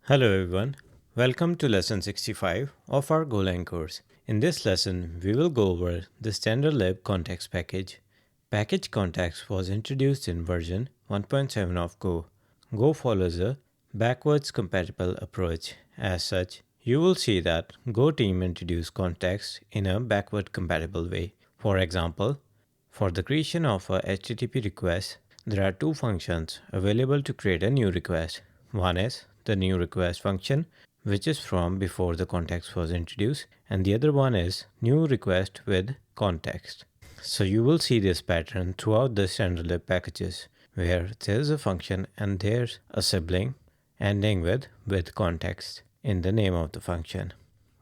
Hello everyone, welcome to lesson 65 of our GoLang course. In this lesson, we will go over the standard lib context package. Package context was introduced in version 1.7 of Go. Go follows a backwards compatible approach. As such, you will see that Go team introduced context in a backward compatible way. For example, for the creation of a HTTP request, there are two functions available to create a new request. One is the new request function, which is from before the context was introduced, and the other one is new request with context. So you will see this pattern throughout the standard lib packages, where there's a function and there's a sibling ending with context in the name of the function.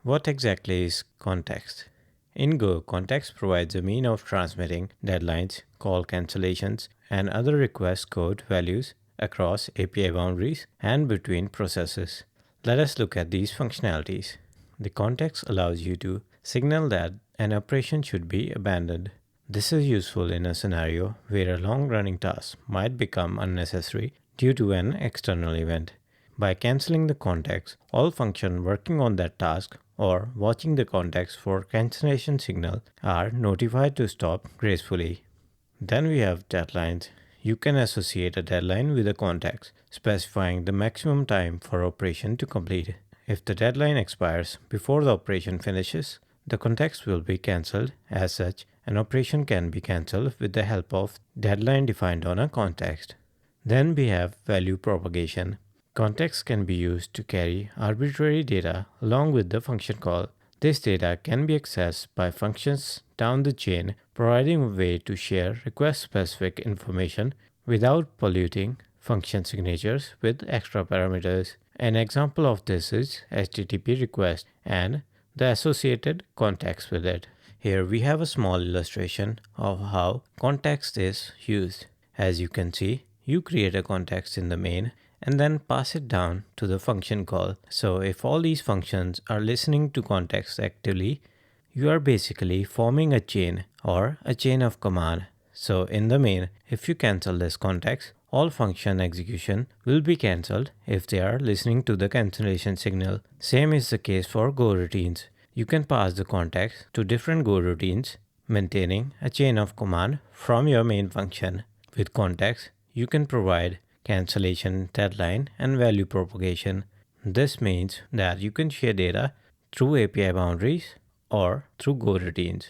What exactly is context? In Go, context provides a mean of transmitting deadlines, call cancellations, and other request code values across API boundaries and between processes. Let us look at these functionalities. The context allows you to signal that an operation should be abandoned. This is useful in a scenario where a long-running task might become unnecessary due to an external event. By cancelling the context, all functions working on that task or watching the context for cancellation signal are notified to stop gracefully. Then we have deadlines. You can associate a deadline with a context, specifying the maximum time for operation to complete. If the deadline expires before the operation finishes, the context will be cancelled. As such, an operation can be cancelled with the help of deadline defined on a context. Then we have value propagation. Context can be used to carry arbitrary data along with the function call. This data can be accessed by functions down the chain, providing a way to share request-specific information without polluting function signatures with extra parameters. An example of this is HTTP request and the associated context with it. Here we have a small illustration of how context is used. As you can see, you create a context in the main and then pass it down to the function call. So if all these functions are listening to context actively, you are basically forming a chain or a chain of command. So in the main, if you cancel this context, all function execution will be cancelled if they are listening to the cancellation signal. Same is the case for Go routines. You can pass the context to different Go routines, maintaining a chain of command from your main function. With context, you can provide cancellation, deadline, and value propagation. This means that you can share data through API boundaries or through Go routines.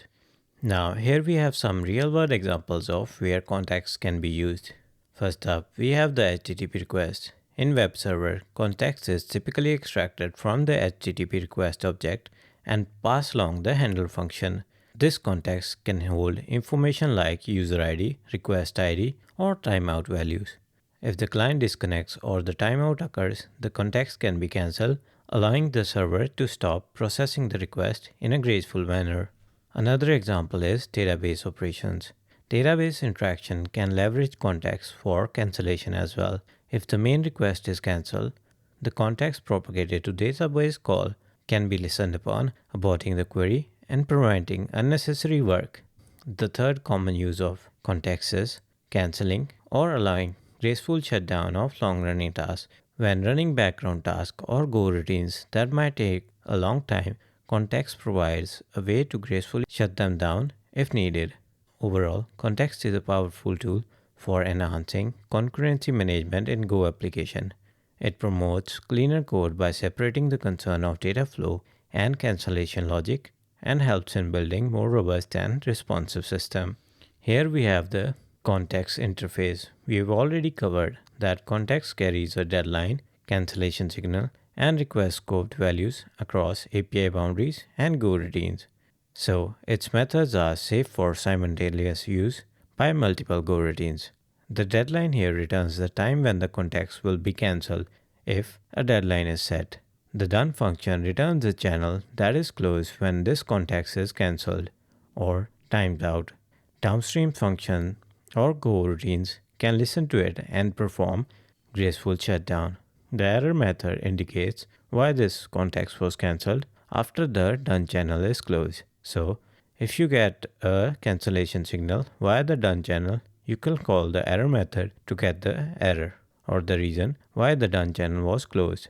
Now, here we have some real-world examples of where context can be used. First up, we have the HTTP request. In web server, context is typically extracted from the HTTP request object and passed along the handler function. This context can hold information like user ID, request ID, or timeout values. If the client disconnects or the timeout occurs, the context can be cancelled, allowing the server to stop processing the request in a graceful manner. Another example is database operations. Database interaction can leverage context for cancellation as well. If the main request is cancelled, the context propagated to database call can be listened upon, aborting the query and preventing unnecessary work. The third common use of context is cancelling or allowing graceful shutdown of long-running tasks. When running background tasks or Go routines that might take a long time, context provides a way to gracefully shut them down if needed. Overall, context is a powerful tool for enhancing concurrency management in Go application. It promotes cleaner code by separating the concern of data flow and cancellation logic and helps in building more robust and responsive system. Here we have the context interface. We have already covered that context carries a deadline, cancellation signal, and request scoped values across API boundaries and Go routines. So its methods are safe for simultaneous use by multiple Go routines. The deadline here returns the time when the context will be cancelled if a deadline is set. The done function returns the channel that is closed when this context is cancelled or timed out. Downstream function or Go routines can listen to it and perform graceful shutdown. The error method indicates why this context was cancelled after the done channel is closed. So, if you get a cancellation signal via the done channel, you can call the error method to get the error or the reason why the done channel was closed.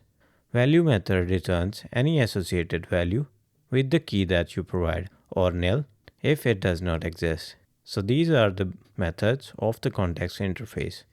Value method returns any associated value with the key that you provide, or nil if it does not exist. So these are the methods of the context interface.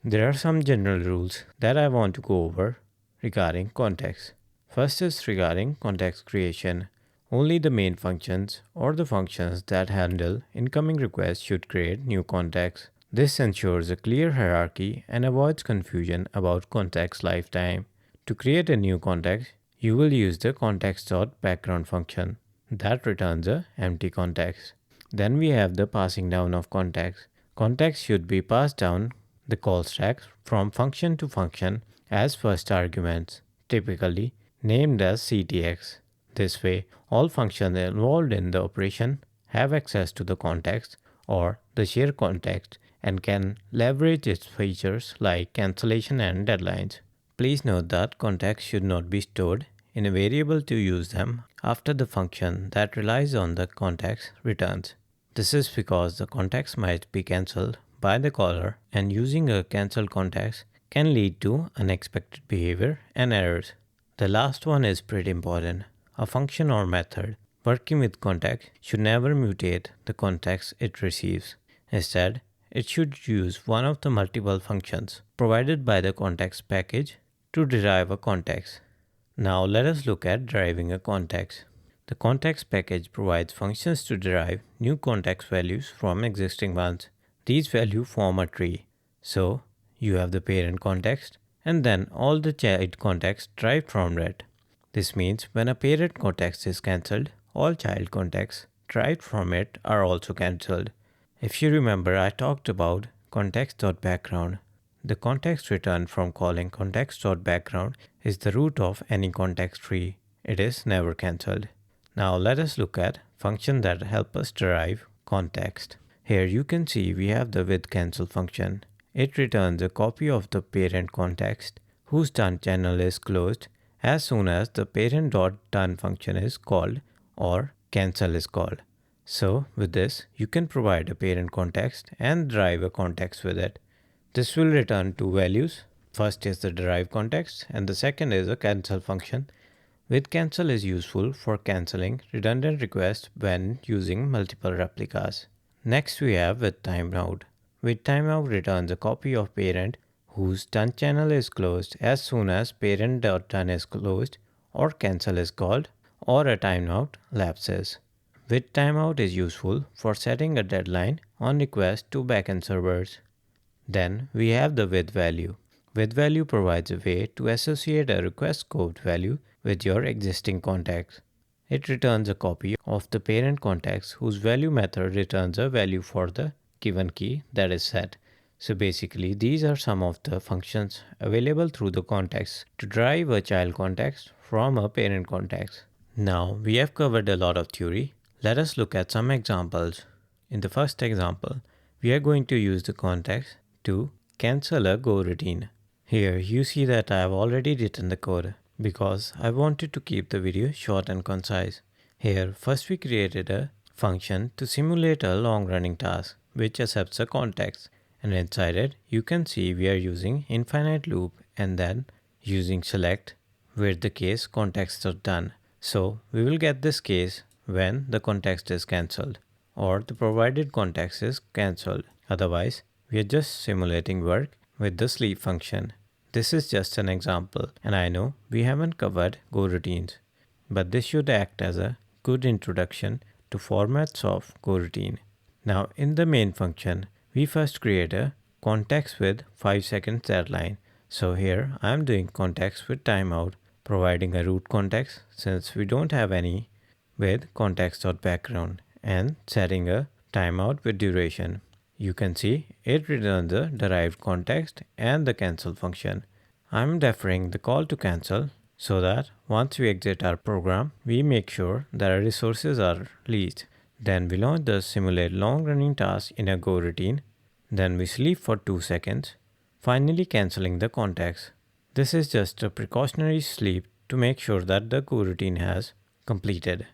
There are some general rules that I want to go over regarding context. First is regarding context creation. Only the main functions or the functions that handle incoming requests should create new contexts. This ensures a clear hierarchy and avoids confusion about context lifetime. To create a new context, you will use the context.background function that returns a empty context. Then we have the passing down of context. Context should be passed down the call stack from function to function as first arguments, typically named as CTX. This way, all functions involved in the operation have access to the context or the shared context and can leverage its features like cancellation and deadlines. Please note that context should not be stored in a variable to use them after the function that relies on the context returns. This is because the context might be cancelled by the caller, and using a cancelled context can lead to unexpected behavior and errors. The last one is pretty important. A function or method working with context should never mutate the context it receives. Instead, it should use one of the multiple functions provided by the context package to derive a context. Now let us look at deriving a context. The context package provides functions to derive new context values from existing ones. These values form a tree. So you have the parent context and then all the child contexts derived from it. This means when a parent context is cancelled, all child contexts derived from it are also cancelled. If you remember, I talked about context.background. The context returned from calling context.background is the root of any context tree. It is never cancelled. Now let us look at functions that help us derive context. Here you can see we have the withCancel function. It returns a copy of the parent context whose done channel is closed as soon as the parent.done function is called or cancel is called. So with this, you can provide a parent context and derive a context with it. This will return two values. First is the derived context and the second is a cancel function. withCancel is useful for cancelling redundant requests when using multiple replicas. Next we have withTimeout. withTimeout returns a copy of parent whose done channel is closed as soon as parent.done is closed or cancel is called or a timeout lapses. withTimeout is useful for setting a deadline on request to backend servers. Then we have the withValue. withValue provides a way to associate a request scoped value with your existing context. It returns a copy of the parent context whose value method returns a value for the given key that is set. So basically these are some of the functions available through the context to derive a child context from a parent context. Now we have covered a lot of theory. Let us look at some examples. In the first example, we are going to use the context to cancel a Go routine. Here you see that I have already written the code because I wanted to keep the video short and concise. Here first we created a function to simulate a long running task which accepts a context, and inside it you can see we are using infinite loop and then using select with the case context.done. So we will get this case when the context is cancelled or the provided context is cancelled. Otherwise we are just simulating work with the sleep function. This is just an example, and I know we haven't covered Go routines, but this should act as a good introduction to formats of Go routine. Now in the main function, we first create a context with 5 seconds deadline. So here I am doing context with timeout, providing a root context since we don't have any with context.background, and setting a timeout with duration. You can see it returns the derived context and the cancel function. I'm deferring the call to cancel so that once we exit our program, we make sure that our resources are released. Then we launch the simulate long running task in a Go routine. Then we sleep for 2 seconds, finally cancelling the context. This is just a precautionary sleep to make sure that the Go routine has completed.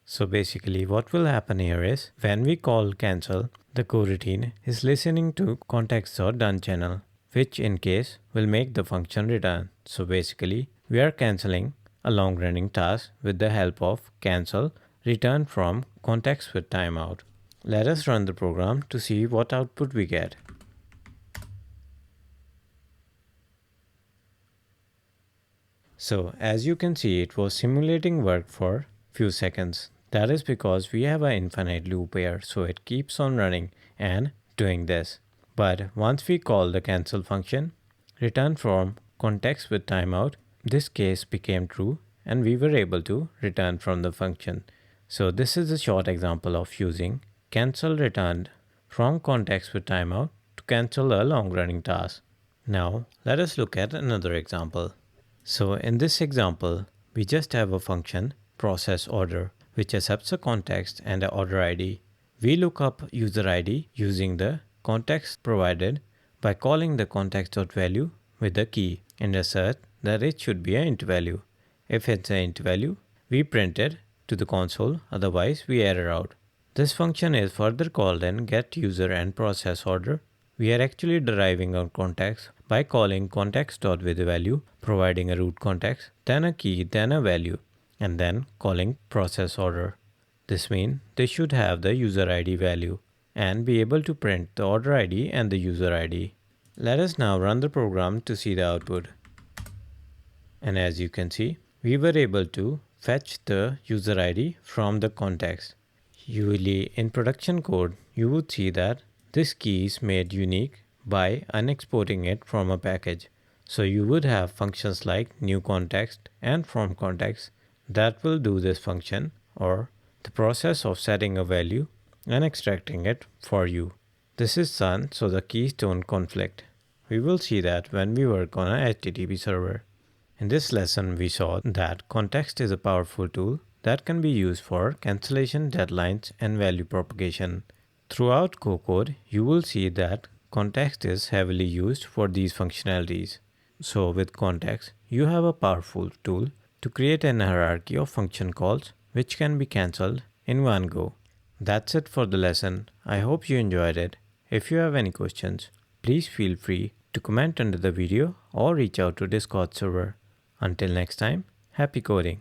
So basically what will happen here is when we call cancel, the Go routine is listening to context.done channel, which in case will make the function return. So basically we are canceling a long-running task with the help of cancel return from context with timeout. Let us run the program to see what output we get. So as you can see, it was simulating work for few seconds. That is because we have an infinite loop here, so it keeps on running and doing this. But once we call the cancel function, return from context with timeout, this case became true and we were able to return from the function. So this is a short example of using cancel returned from context with timeout to cancel a long running task. Now let us look at another example. So in this example, we just have a function process order which accepts a context and an order ID. We look up user ID using the context provided by calling the context.value with a key and assert that it should be an int value. If it's an int value, we print it to the console, otherwise we error out. This function is further called in getUser and process order. We are actually deriving our context by calling context.withValue, providing a root context, then a key, then a value, and then calling process order. This means they should have the user ID value and be able to print the order ID and the user ID. Let us now run the program to see the output. And as you can see, we were able to fetch the user ID from the context. Usually in production code, you would see that this key is made unique by unexporting it from a package. So you would have functions like new context and from context that will do this function, or the process of setting a value and extracting it for you. This is done so the keys don't conflict. We will see that when we work on a HTTP server. In this lesson, we saw that context is a powerful tool that can be used for cancellation, deadlines, and value propagation. Throughout Go code, you will see that context is heavily used for these functionalities. So with context, you have a powerful tool to create an hierarchy of function calls which can be cancelled in one go. That's it for the lesson. I hope you enjoyed it. If you have any questions, please feel free to comment under the video or reach out to Discord server. Until next time, happy coding.